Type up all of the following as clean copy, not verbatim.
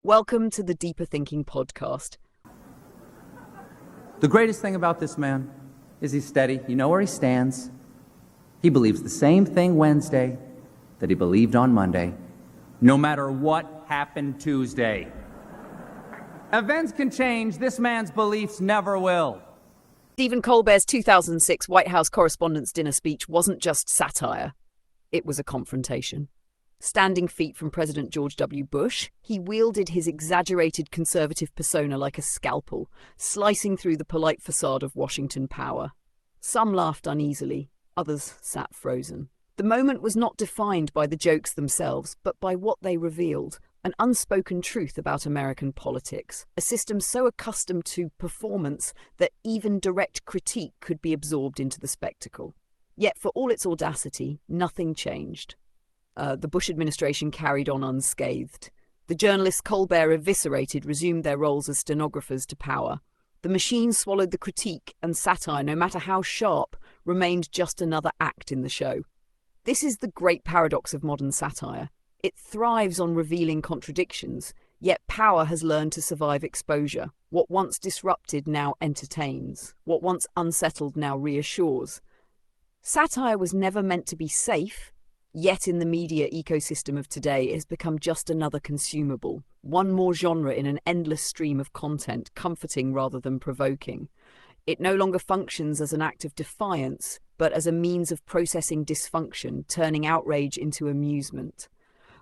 Welcome to the Deeper Thinking podcast. The greatest thing about this man is he's steady. You know where he stands. He believes the same thing Wednesday that he believed on Monday, no matter what happened Tuesday. Events can change. This man's beliefs never will. Stephen Colbert's 2006 White House Correspondents Dinner speech wasn't just satire. It was a confrontation. Standing feet from President George W. Bush, he wielded his exaggerated conservative persona like a scalpel, slicing through the polite facade of Washington power. Some laughed uneasily, others sat frozen. The moment was not defined by the jokes themselves, but by what they revealed, an unspoken truth about American politics, a system so accustomed to performance that even direct critique could be absorbed into the spectacle. Yet for all its audacity, nothing changed. The Bush administration carried on unscathed. The journalists Colbert eviscerated resumed their roles as stenographers to power. The machine swallowed the critique, and satire, no matter how sharp, remained just another act in the show. This is the great paradox of modern satire. It thrives on revealing contradictions, yet power has learned to survive exposure. What once disrupted now entertains. What once unsettled now reassures. Satire was never meant to be safe, yet in the media ecosystem of today it has become just another consumable, one more genre in an endless stream of content, comforting rather than provoking. It no longer functions as an act of defiance, but as a means of processing dysfunction, turning outrage into amusement.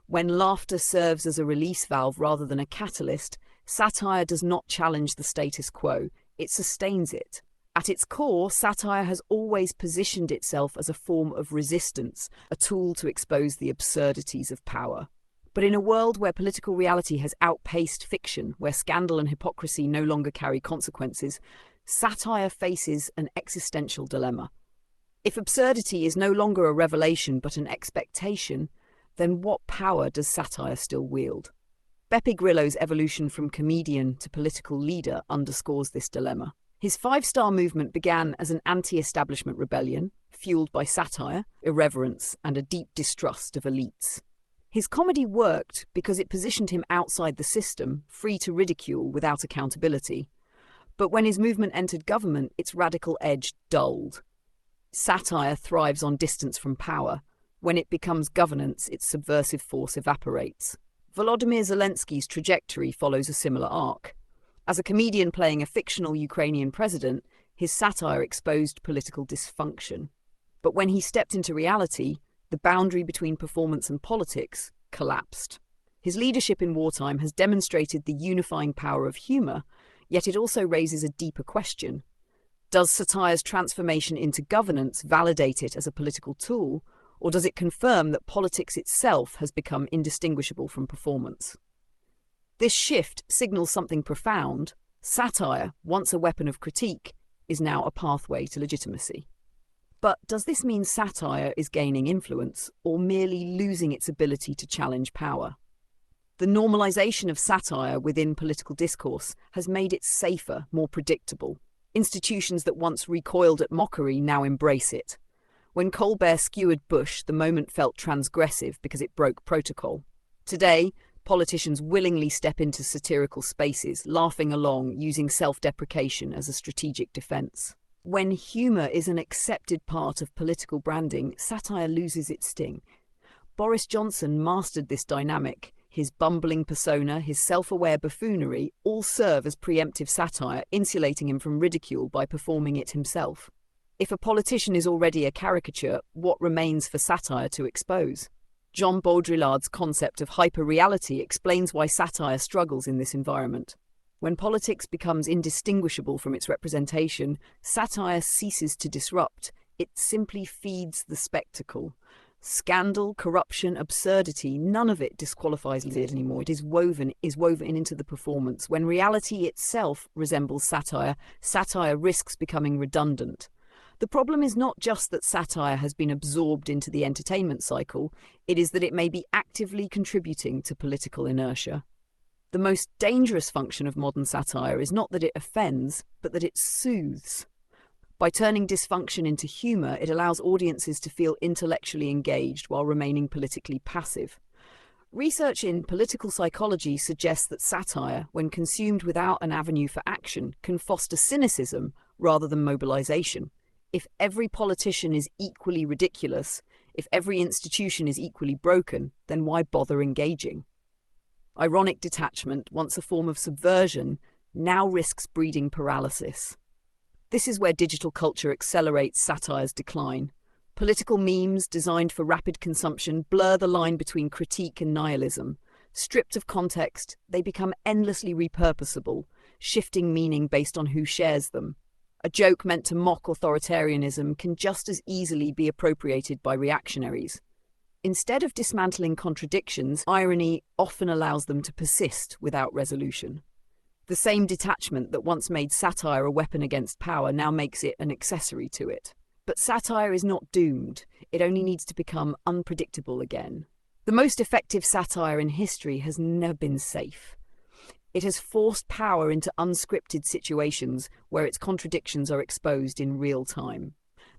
When laughter serves as a release valve rather than a catalyst, satire does not challenge the status quo, it sustains it. At its core, satire has always positioned itself as a form of resistance, a tool to expose the absurdities of power. But in a world where political reality has outpaced fiction, where scandal and hypocrisy no longer carry consequences, satire faces an existential dilemma. If absurdity is no longer a revelation but an expectation, then what power does satire still wield? Beppe Grillo's evolution from comedian to political leader underscores this dilemma. His five-star movement began as an anti-establishment rebellion, fueled by satire, irreverence, and a deep distrust of elites. His comedy worked because it positioned him outside the system, free to ridicule without accountability. But when his movement entered government, its radical edge dulled. Satire thrives on distance from power. When it becomes governance, its subversive force evaporates. Volodymyr Zelensky's trajectory follows a similar arc. As a comedian playing a fictional Ukrainian president, his satire exposed political dysfunction. But when he stepped into reality, the boundary between performance and politics collapsed. His leadership in wartime has demonstrated the unifying power of humour, yet it also raises a deeper question. Does satire's transformation into governance validate it as a political tool, or does it confirm that politics itself has become indistinguishable from performance? This shift signals something profound. Satire, once a weapon of critique, is now a pathway to legitimacy. But does this mean satire is gaining influence, or merely losing its ability to challenge power? The normalization of satire within political discourse has made it safer, more predictable. Institutions that once recoiled at mockery now embrace it. When Colbert skewered Bush, the moment felt transgressive because it broke protocol. Today, politicians willingly step into satirical spaces, laughing along, using self-deprecation as a strategic defense. When humor is an accepted part of political branding, satire loses its sting. Boris Johnson mastered this dynamic. His bumbling persona, his self-aware buffoonery, all serve as preemptive satire, insulating him from ridicule by performing it himself. If a politician is already a caricature, what remains for satire to expose? Jean Baudrillard's concept of hyper-reality explains why satire struggles in this environment. When politics becomes indistinguishable from its representation, satire ceases to disrupt. It simply feeds the spectacle. Scandal, corruption, absurdity, none of it disqualifies it anymore. It is woven into the performance. When reality itself resembles satire, satire risks becoming redundant. The problem is not just that satire has been absorbed into the entertainment cycle, it is that it may be actively contributing to political inertia. The most dangerous function of modern satire is not that it offends, but that it soothes. By turning dysfunction into humour, it allows audiences to feel intellectually engaged while remaining politically passive. Research in political psychology suggests that satire, when consumed without an avenue for action, can foster cynicism rather than mobilization. If every politician is equally ridiculous, if every institution is equally broken, then why bother engaging? Ironic detachment, once a form of subversion, now risks breeding paralysis. This is where digital culture accelerates satire's decline. Political memes designed for rapid consumption blur the line between critique and nihilism. Stripped of context, they become endlessly repurposable, shifting meaning based on who shares them. A joke meant to mock authoritarianism can just as easily be appropriated by reactionaries. Instead of dismantling contradictions, irony often allows them to persist without resolution. The same detachment that once made satire a weapon against power now makes it an accessory to it. But satire is not doomed. It only needs to become unpredictable again. The most effective satire in history has never been safe. It has forced power into unscripted situations where its contradictions are exposed in real time.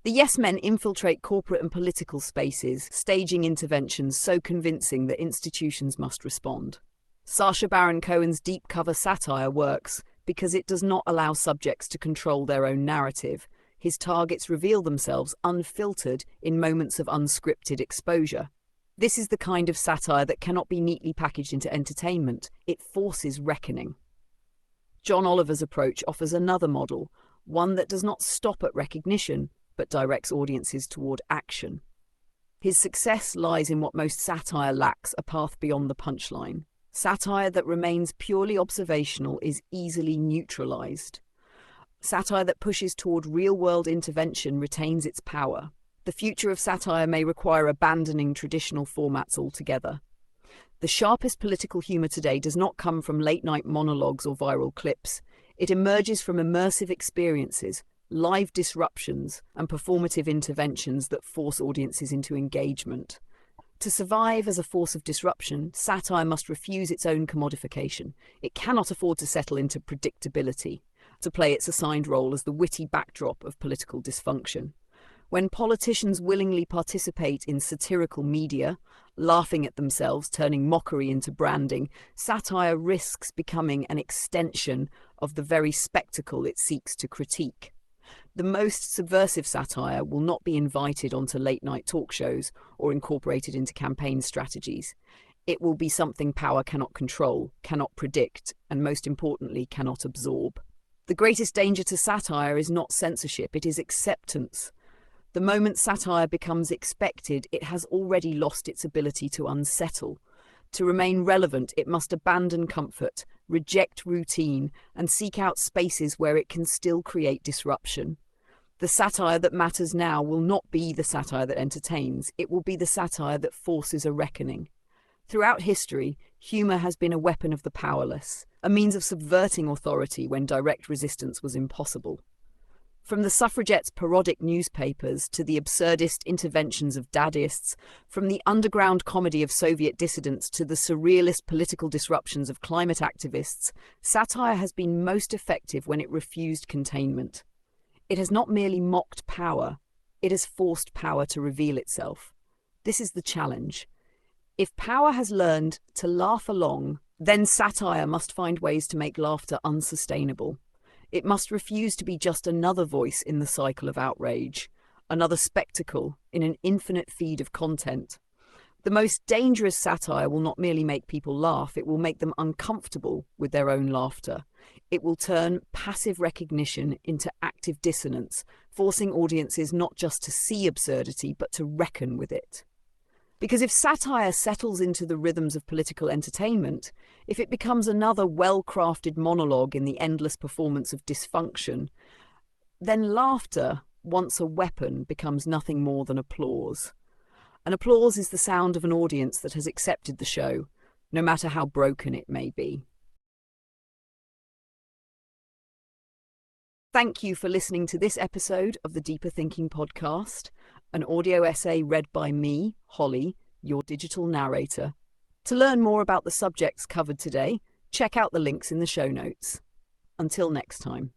The yes men infiltrate corporate and political spaces, staging interventions so convincing that institutions must respond. Sacha Baron Cohen's deep cover satire works because it does not allow subjects to control their own narrative. His targets reveal themselves unfiltered in moments of unscripted exposure. This is the kind of satire that cannot be neatly packaged into entertainment. It forces reckoning. John Oliver's approach offers another model, one that does not stop at recognition, but directs audiences toward action. His success lies in what most satire lacks, a path beyond the punchline. Satire that remains purely observational is easily neutralized. Satire that pushes toward real-world intervention retains its power. The future of satire may require abandoning traditional formats altogether. The sharpest political humor today does not come from late-night monologues or viral clips. It emerges from immersive experiences, live disruptions, and performative interventions that force audiences into engagement. To survive as a force of disruption, satire must refuse its own commodification. It cannot afford to settle into predictability, to play its assigned role as the witty backdrop of political dysfunction. When politicians willingly participate in satirical media, laughing at themselves, turning mockery into branding, satire risks becoming an extension of the very spectacle it seeks to critique. The most subversive satire will not be invited onto late-night talk shows or incorporated into campaign strategies. It will be something power cannot control, cannot predict, and most importantly, cannot absorb. The greatest danger to satire is not censorship, it is acceptance. The moment satire becomes expected, it has already lost its ability to unsettle. To remain relevant, it must abandon comfort, reject routine, and seek out spaces where it can still create disruption. The satire that matters now will not be the satire that entertains, it will be the satire that forces a reckoning. Throughout history, humour has been a weapon of the powerless, a means of subverting authority when direct resistance was impossible. From the suffragettes' parodic newspapers to the absurdist interventions of daddists, from the underground comedy of Soviet dissidents to the surrealist political disruptions of climate activists, satire has been most effective when it refused containment. It has not merely mocked power, it has forced power to reveal itself. This is the challenge. If power has learned to laugh along, then satire must find ways to make laughter unsustainable. It must refuse to be just another voice in the cycle of outrage, another spectacle in an infinite feed of content. The most dangerous satire will not merely make people laugh, it will make them uncomfortable with their own laughter. It will turn passive recognition into active dissonance, forcing audiences not just to see absurdity, but to reckon with it. Because if satire settles into the rhythms of political entertainment, if it becomes another well-crafted monologue in the endless performance of dysfunction, then laughter, once a weapon, becomes nothing more than applause. And applause is the sound of an audience that has accepted the show, no matter how broken it may be. Thank you for listening to this episode of the Deeper Thinking podcast, an audio essay read by me, Holly, your digital narrator. To learn more about the subjects covered today, check out the links in the show notes. Until next time.